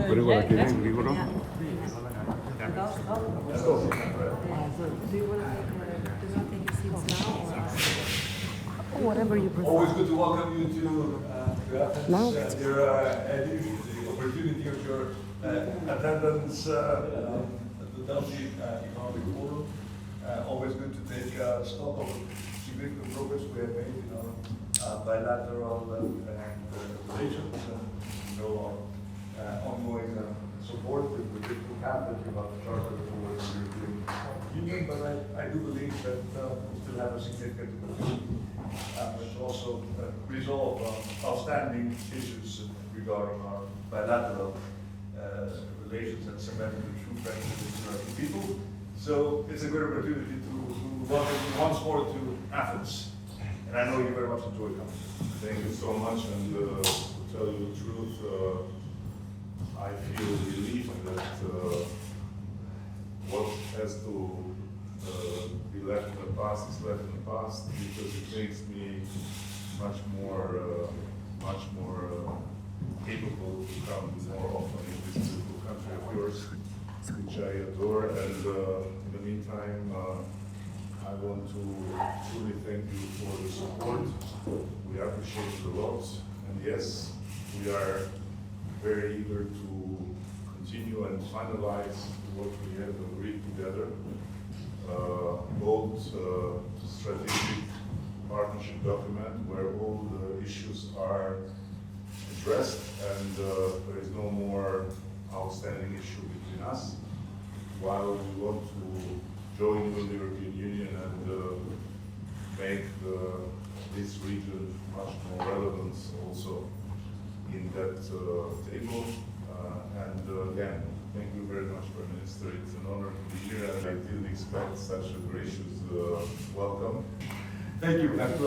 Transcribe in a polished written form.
Γρήγορα κύριε, γρήγορα. Whatever you prefer. Always good to welcome you to Athens. Your the opportunity of your attendance at the Delphi Economic Forum. Always good to take stock of significant progress we have made in our bilateral relations and our ongoing support with the different cabinet about the charter towards the European Union. But I do believe that we still have a significant opportunity to also resolve outstanding issues regarding our bilateral relations and cement the true friendship with American people. So it's a good opportunity to welcome you once more to Athens. And I know you very much enjoy coming. Thank you so much, and to tell you the truth, I feel relieved that what has to be left in the past is left in the past, because it makes me much more capable to come more often in this beautiful country of yours, which I adore. And in the meantime, I want to truly thank you for the support. We appreciate it a lot, and yes, we are very eager to continue and finalize what we have agreed together. Both strategic partnership document where all the issues are addressed and there is no more outstanding issue between us, while we want to join with the European Union and make this region much more relevant also in that table. Again, thank you very much, Prime Minister. It's an honor to be here, and I didn't expect such a gracious welcome. Thank you. Gracias.